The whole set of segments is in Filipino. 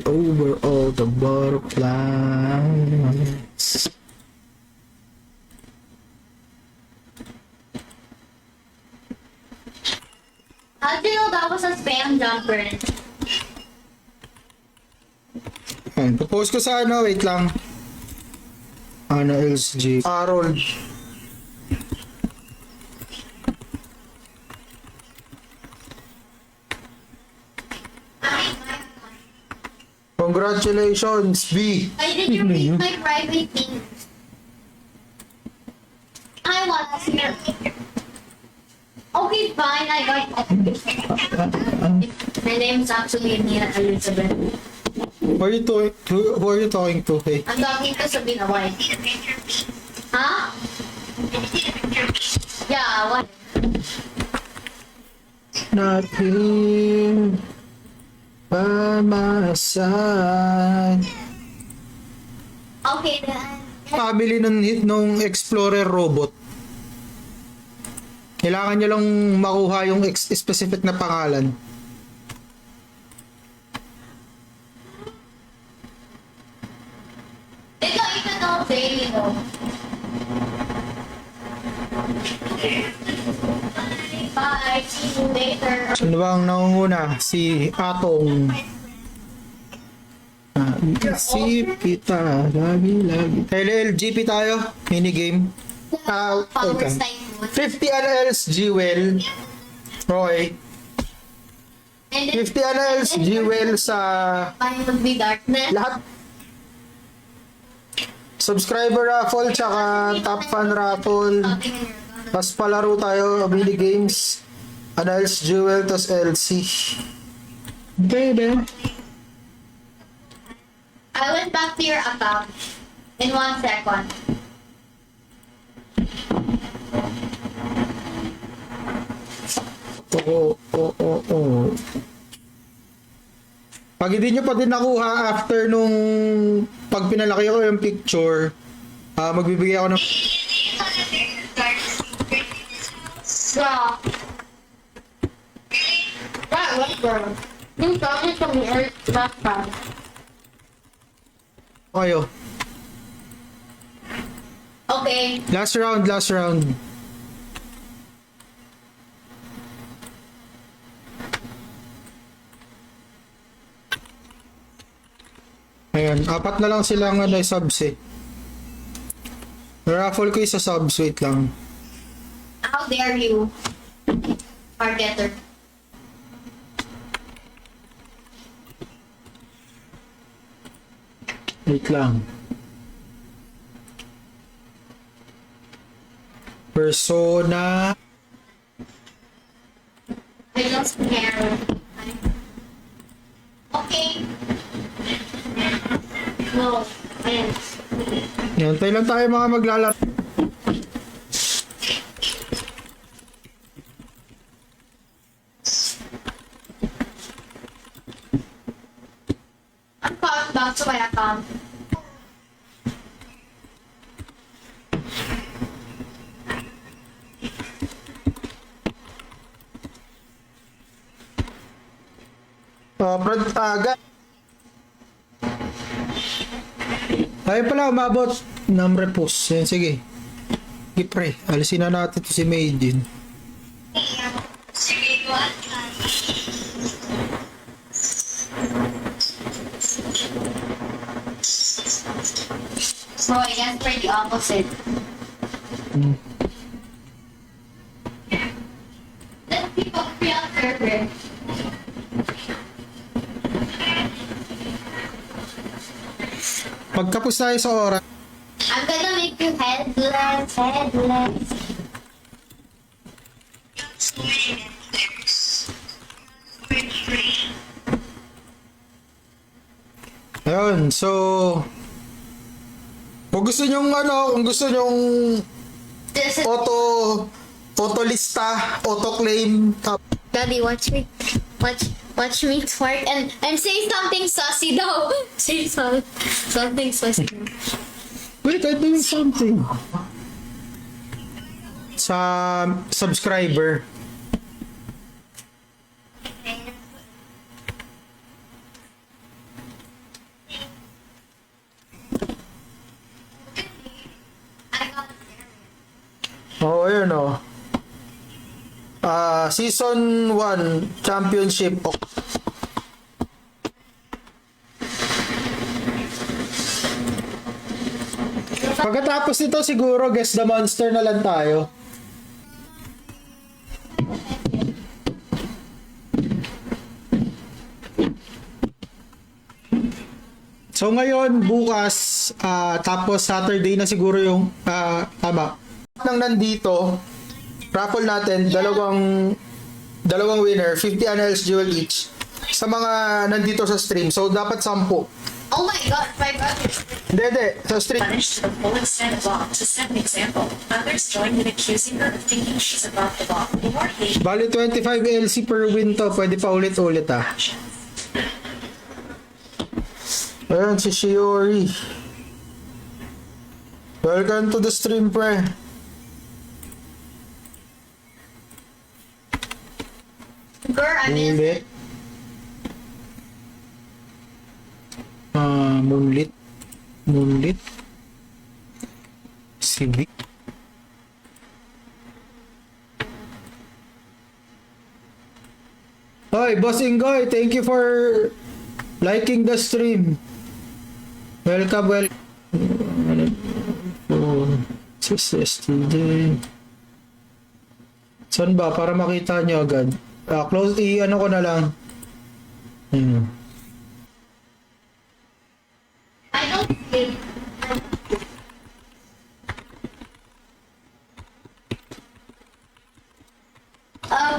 Over all the butterflies. How do you know that was a spam jumper? Ayan, propose ko sa ano, wait lang. Ano else, G? Harold. Congratulations, B. Why did you read my private thing? I want to hear. Okay, fine. I got my name's actually Nina Elizabeth. Who are you talking to? Hey. I'm talking to Sabina White. Huh? Yeah, what? Not here by my side. Okay, then. Pabili nung Explorer robot. Kailangan nyo lang makuha yung specific na pangalan. They don't even know daily though. Bye, see you later. Ano ba ang nangunguna? Si Atong. Isip kita, lagi. LLGP tayo, minigame. Followers time. 50 NLs, Jewel. Roy. And then, 50 NLs, Jewel sa Bye would be darkness. lahat. Subscriber raffle, tsaka top fan raffle. Tapos palaro tayo, mini games. NLs, Jewel, tas LC. Baby. I went back to your account in 1 second. Oo. Pag hindi nyo pa din nakuha after nung pag pinalaki ko yung picture, magbibigay ako ng Stop. What girl? Yung talking to me or last time? kayo. Okay. Last round. Ayan, 4 na lang silang subs eh. Raffle ko isa subs, wait lang. How dare you? Targeter. Wait lang. Persona. I just care. Okay. No. Ayan. Hintay lang tayo mga maglalaro. I'm coming back to my account. Brad, agad. Tayo pala umabot ng repos. Yan, sige. Sige pre, alisin na natin to si Maiden. So I guess we're the opposite. Let people feel favorite. Pagkapos tayo sa oras, I'm gonna make you headless. ayun, so kung gusto nyong This is auto-lista, auto-claim, Daddy, watch me twerk and say something saucy though. Say something saucy. Wait, I'm doing something. Sa subscriber. Oh, ayun oh. Season 1 Championship. Oh. Pagkatapos nito siguro Guess the Monster na lang tayo. So ngayon, bukas, tapos Saturday na siguro yung tama. Nang nandito, raffle natin, dalawang winner, 50 NLs jewel each. Sa mga nandito sa stream. So dapat 10. Oh my god, 500. Hindi. Sa stream. Punished to the full extent of law. To set an example, others join in accusing her of thinking she's above the law. More hate Bali 25 LC per win to. Pwede pa ulit-ulit actions. Ayan, si Shiori. Welcome to the stream, pre. Girl, I mean, Moonlit. Moonlit. Civic. Hoy, Boss Ingoy, thank you for liking the stream. Welcome. SSTJ. Saan ba? Para makita nyo agad. Close, ano ko na lang. I don't think.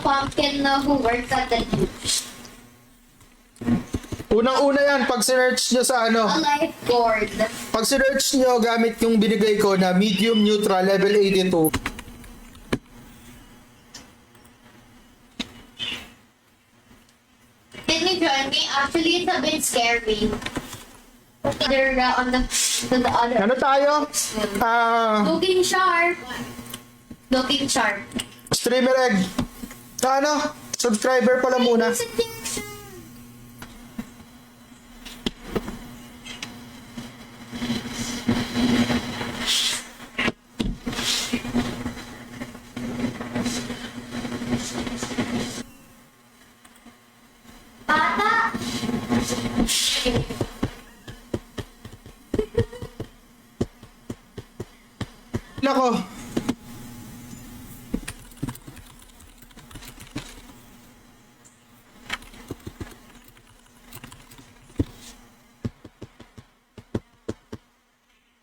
Pumpkin who works at the Unang-una yan, pag sinerch nyo sa ano, a lifeguard. pag sinerch nyo gamit yung binigay ko na medium neutral level 82. Can you join me? Actually, it's a bit scary. They're on the other. Ano tayo? Looking sharp. Looking sharp. Streamer egg. Sa ano? Subscriber pala muna. Bata! Nako.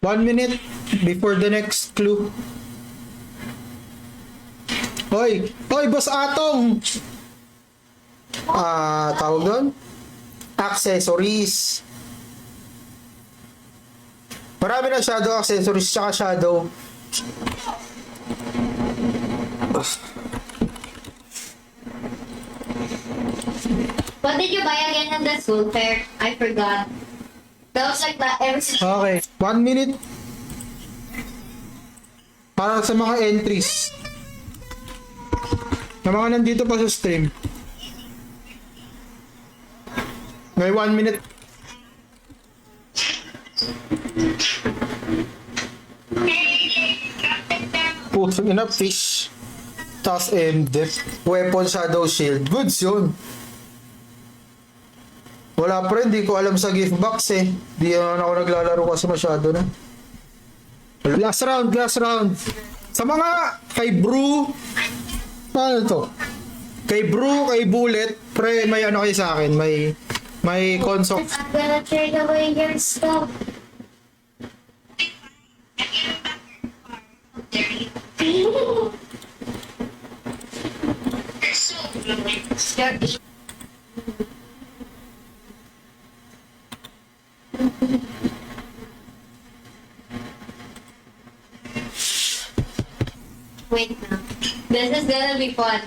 One minute before the next clue. Hoy, Boss Atong. Tawag doon? Accessories. Marami na shadow accessories tsaka shadow. What did you buy again in the school fair? I forgot. That was like that every single. Okay, 1 minute. Para sa mga entries. Na mga nandito pa sa stream. May 1 minute. Puso ina fish. Tapos MDF. Weapon shadow shield. Goods yun. Wala pa rin, di ko alam sa gift box eh. Di naman ako naglalaro kasi masyado na. Last round. Sa mga kay Brew, paano to? Kay Brew, kay Bullet, pre, may ano kayo sa akin, may console. I'm gonna trade away your stuff. Wait now. This is gonna be fun.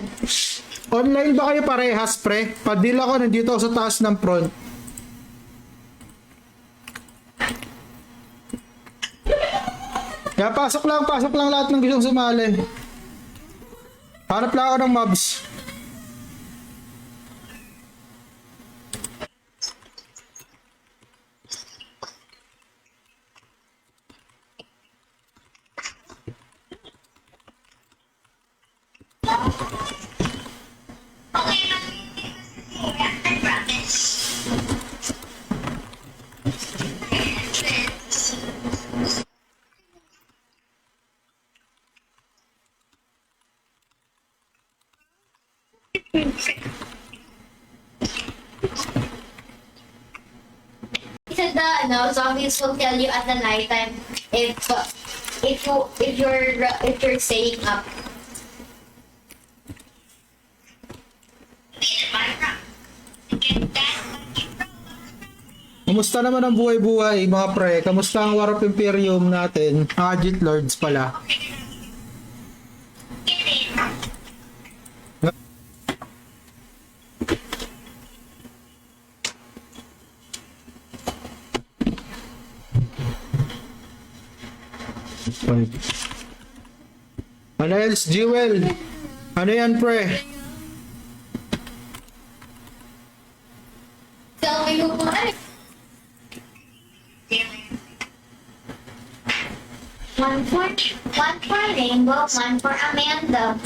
Online ba kayo parehas, pre? Padil ako, nandito ako sa taas ng front. Kaya pasok lang lahat ng gustong sumali. Hanap lang ako ng mobs. He said the zombies will tell you at the nighttime if you're staying up. Kumusta naman ang buhay-buhay mga pre? Kamusta ang War of Imperium natin? Agit Lords pala. Ano else, Jewel? Ano yan, pre? Tell me who won. One for Rainbow, one for Amanda.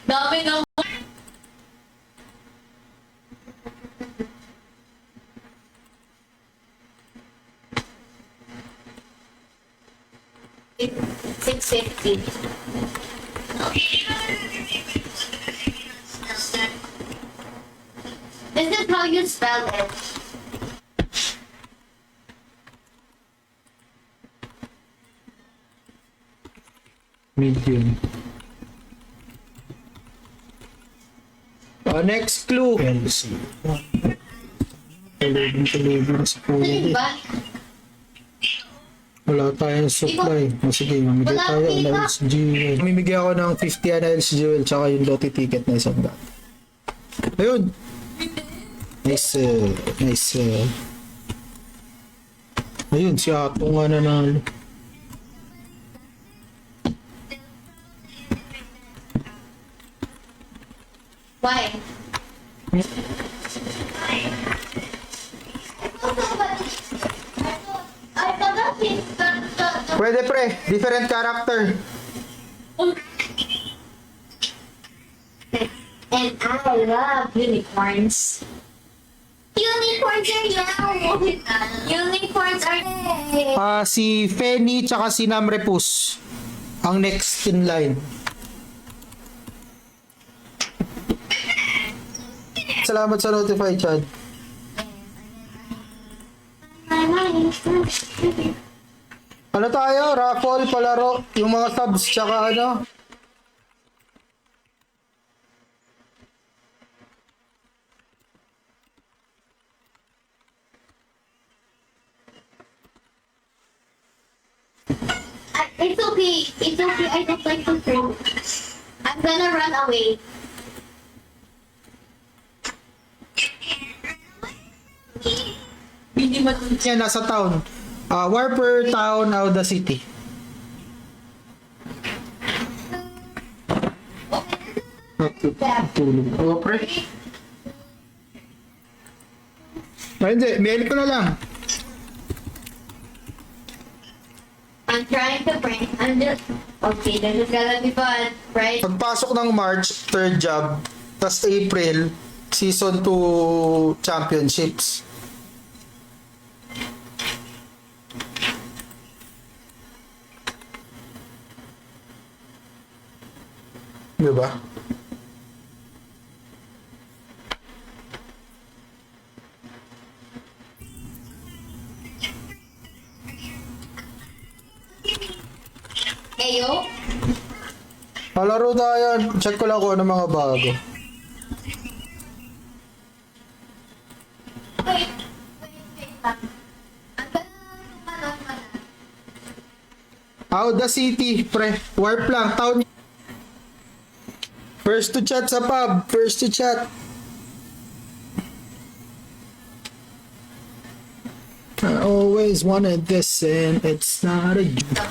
Dami ng 650. This is how you spell it. Medium. Next clue. LC. Tulogin sa Ano pulo. ba? Wala tayong supply. Sige, mamigay tayo ng LSG. Mamimigay ako ng 50 na LSG tsaka yung lottery ticket na isang daan. Ayun. Nice. Nice. Ayun, si Ato nga nanalo. Why? I forgot the Pwede pre, different character. and I love unicorns. Unicorns are now. Unicorns are Si Fenny tsaka si Namrepus ang next in line. Salamat sa notify, Chad. Ano tayo? Raffle, palaro, yung mga subs tsaka ano? It's okay. It's okay. I don't like to drink. I'm gonna run away. hindi mo Yan, nasa town. Warper Town, Auda City. Tulog. O, pre. Hindi, mail ko na lang. I'm trying to bring. I'm just okay. This is gonna be fun, right? Pagpasok ng March, third job. Tas April, season 2 championships. Diba? Ayo. Palaro tayo. Check ko lang kung ano mga bago. Wait. Wait lang. I'm gonna Auda City, pre. Warp lang. Town. First to chat sa pub. First to chat. Oh, always wanted this and it's not a joke.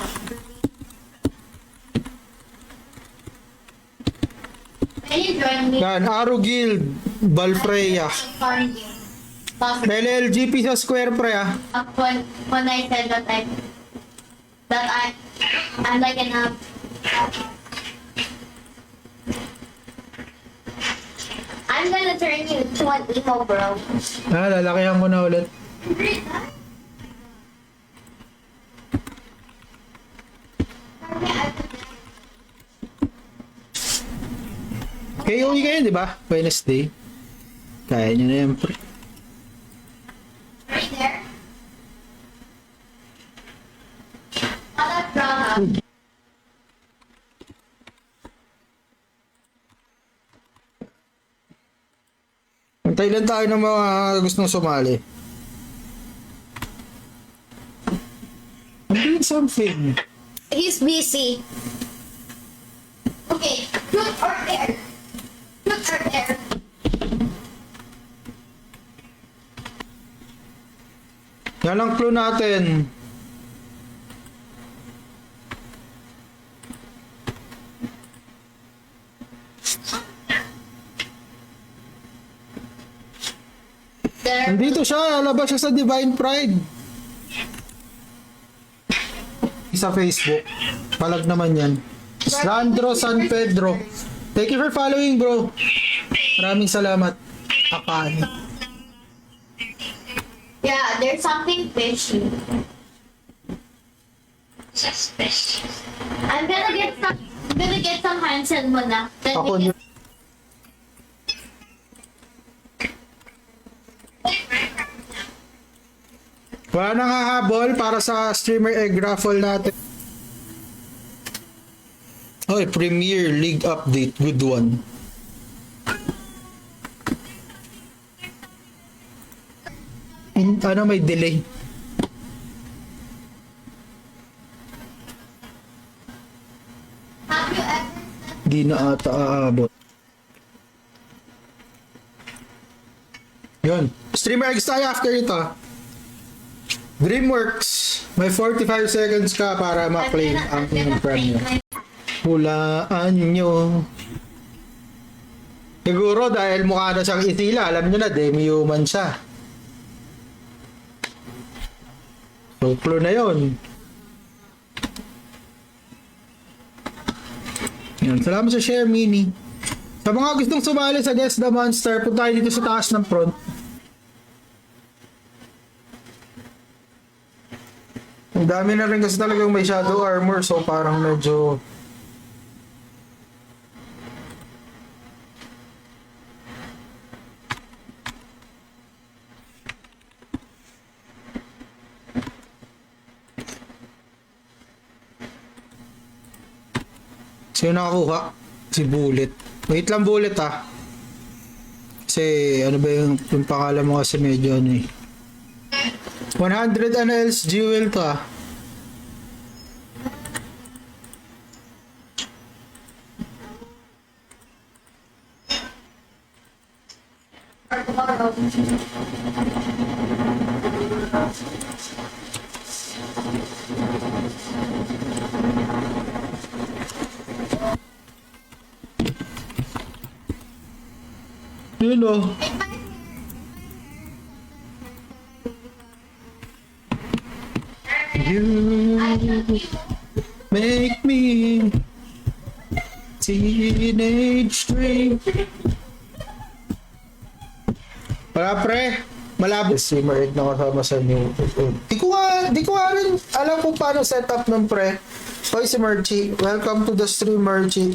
Can you join me? Yan, Aro Guild, Valpreya. Farm game. Buffer. May LLGP sa Square pre ah. When I said I'm like an I'm gonna turn you to an emo, bro. Lalakihan ko na ulit. KOE kayo, di ba? Wednesday. Kaya nyo na yan, pre. Right there. Not that strong, huh? Antay lang tayo ng mga gustong sumali. I'm doing something. He's busy. Okay, truth or dare? Truth or dare? Yan ang clue natin. Dare. Nandito siya, lalabas siya sa Divine Pride. Sa Facebook. Palag naman yan. Sandro San Pedro. Thank you for following, bro. Maraming salamat. Apaan. Yeah, there's something fishy. Suspicious. I'm gonna get some Hansen muna. Then Ako we nyo. can- Wala nang hahabol para sa streamer egg raffle natin. Oy, Premier League update. Good one. Ano, may delay. Have you ever Di na ata aabot. Yun. Streamer eggs tayo after ito. Dreamworks. May 45 seconds ka para ma-claim ang inyong premium. Hulaan nyo. Siguro dahil mukha na siyang itila, alam nyo na, demi-human siya. So, clue na yun. Yan, salamat sa share, Mini. Sa mga gustong sumali sa Guess the Monster, punta tayo dito sa taas ng front. Ang dami na rin kasi talagang may shadow armor, so parang medyo... Sino nakakuha? Si Bullet. Wait lang, Bullet ah. Kasi ano ba yung pangalan mo kasi medyo ano eh. 100 NLs jewel to ah. or tomorrow? Yun oh. You make me teenage dream. Wala pre, malabo. Si Marig na kasama sa new. Di ko nga rin alam kung paano setup ng pre. Hoy si Merchi, welcome to the stream Merchi.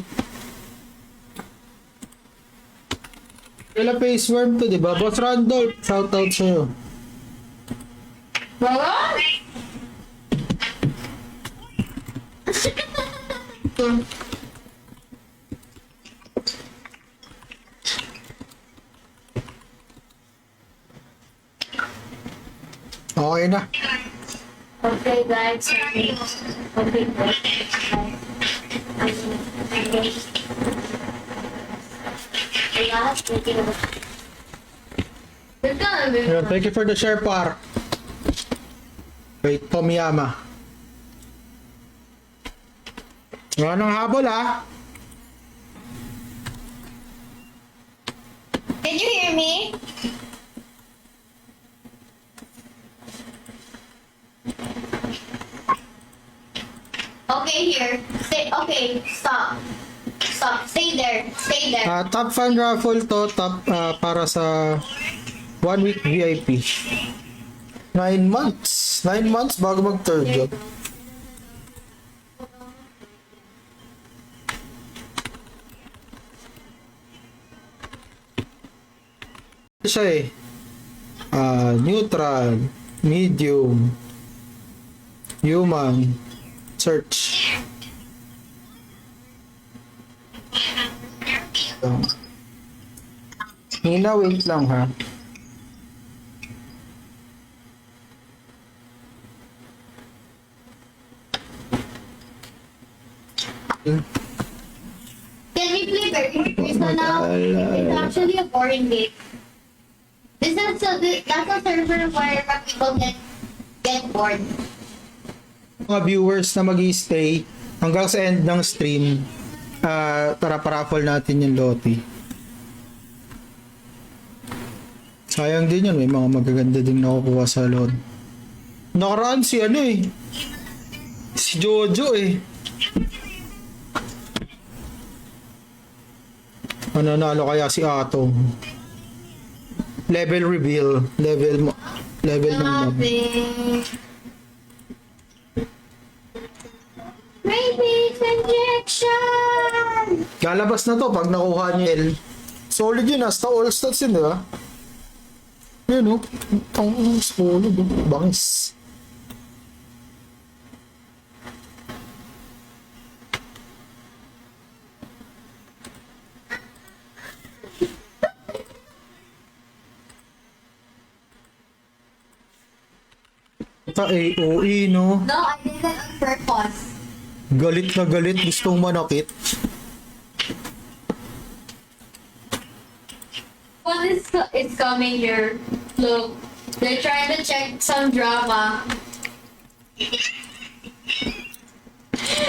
Wala face worm to, di ba? Boss Randolph, shout out sa'yo. Wala? Okay na. Okay, guys. Okay, Ayun, thank you for the share par. Wait, Tomiyama. Wala nang habol ah. Did you hear me? Okay, here. Stay. Okay, stop. Stop. Stay there. Stay there. Top fan raffle to, para sa 1 week VIP. 9 months. 9 months bago mag third job. Siya eh. Neutral, medium, human, search. Nina, wait lang ha. Can we play very person now? It's actually a boring game. That's a server where people get bored. Mga viewers na mag-stay hanggang sa end ng stream, para paraffle natin yung loti. Sayang din yun, may mga magaganda din nakukuha sa load. Nakaraan si ano eh, si Jojo eh. Mananalo kaya si Atom. Level reveal, level ng mob. Rabies injection! Lalabas na to pag nakuha niya L. Solid yun, hasta all stats yun, di ba? Yun, oh. Ang solid, oh. Bangis. Ta AOE, no? No, I did that on purpose. Galit na galit, gustong manakit. What is coming here? Look, they're trying to check some drama.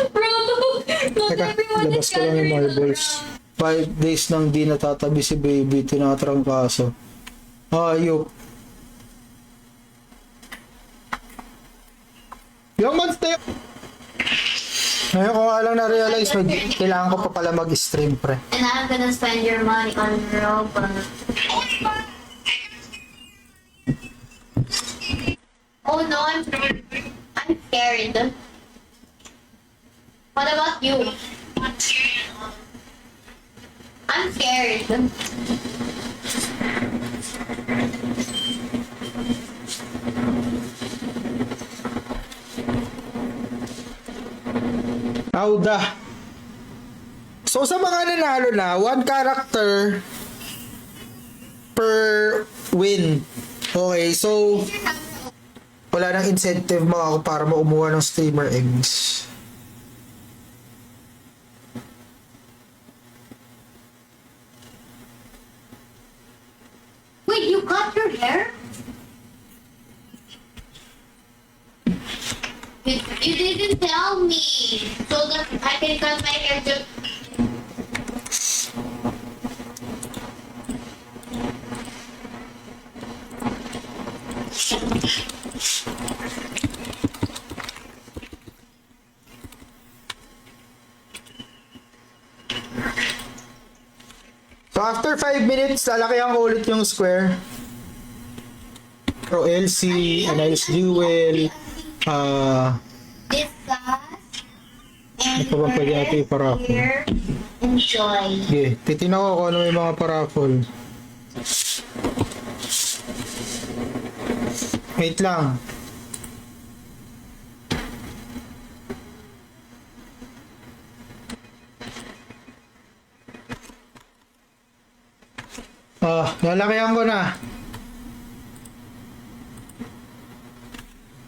Bro, look! Look, Teka, everyone labas is ko lang yung gathering on the marbles. ground. 5 days nang di natatabi si baby, tinatrangkaso. Ayop. Yung months na yun. Ngayon ko nga lang na-realize, kailangan ko pa pala mag-stream, pre. And I'm gonna spend your money on Robux. Oh no, I'm scared. What about you? I'm scared. Auda. So sa mga nanalo na, 1 character per win. Okay, so wala nang incentive mga ako para maumuha ng streamer eggs. Wait, you cut your hair? You didn't tell me, so that I can cut my hair just. So after 5 minutes, lalakihan ko ulit yung square. Pro LC, Nice Jewel, Discuss Ano and pa ba pwede natin iparapol? here, enjoy. Okay, titignan ko kung ano may mga paraffle. Wait lang. Lalakihan ko na.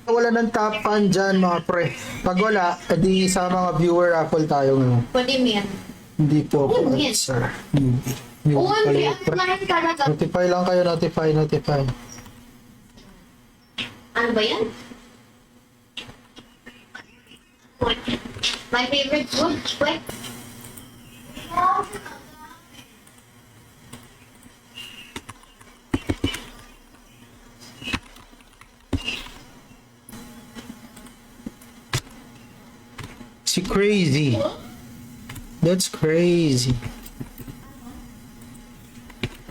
Wala ng top fan dyan mga pre. Pag wala, edi sa mga viewer raffle tayo ngayon. What do you mean? Hindi po ako, Ano yan? sir. Newbie. Newbie Oh, pala hindi. yun, Ang pre. lahat talaga. Notify lang kayo, notify. Ano ba yan? My favorite food, quick. Si crazy. That's crazy.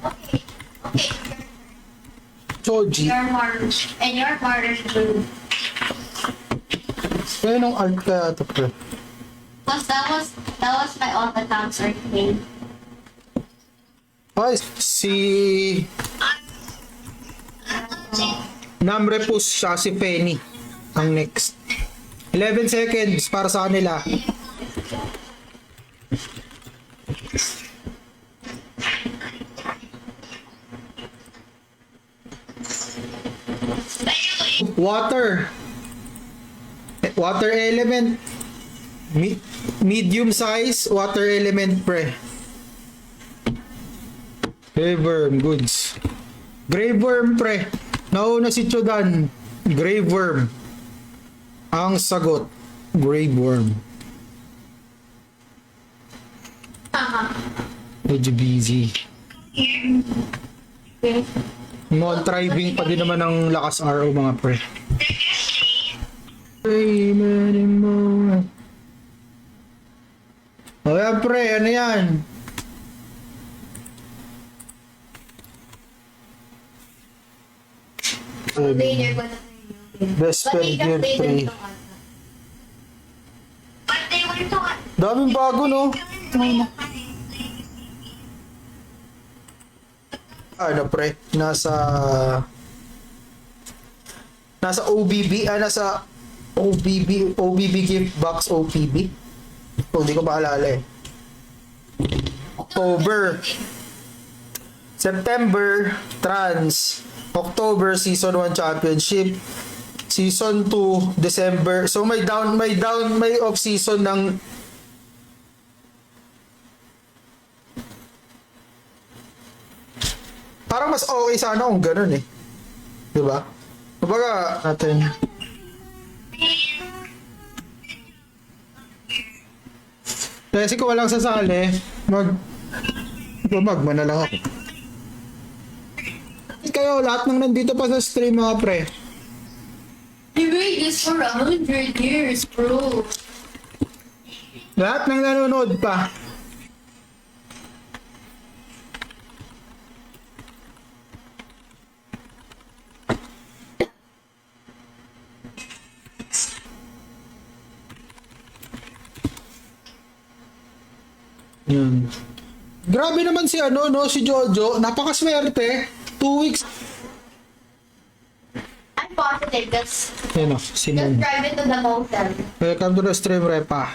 Okay. Okay. Choji. Your martyrs. And your martyrs blue. Kaya nung art kaya ito, pre. Because that was my all the concert name. Ay, si... Namrepus siya, si Penny. Ang next. 11 seconds para sa kanila. Water. Water element. Medium size water element, pre. Grave worm, goods. Grave worm, pre. Nauna si Chodan. Grave worm. Ang sagot, grave worm. Medyo busy. Okay. Non-thriving pa din naman ang lakas RO, mga pre. Anymore. O yan, pre, ano yan? Later ko na. Best But spell gear 3. But they went to Daming bago, no? Ano, pre? Nasa OBB, nasa OBB gift box OPB. Oh, hindi ko maalala eh. October. September, Trans. October, Season 1 Championship. Season 2, December. So may off season ng parang mas okay sana kung ganun eh. Diba? Kumbaga natin. Kasi kung walang sasali, magma na lang ako. Kayo, lahat ng nandito pa sa stream, mga pre. You made this for 100 years, bro. Lahat ng nanonood pa. Yan. Grabe naman si si Jojo. Napakaswerte. 2 weeks. I'm positive. Just Yan o, si Moon. drive into the mountain. Welcome to the stream, Repa.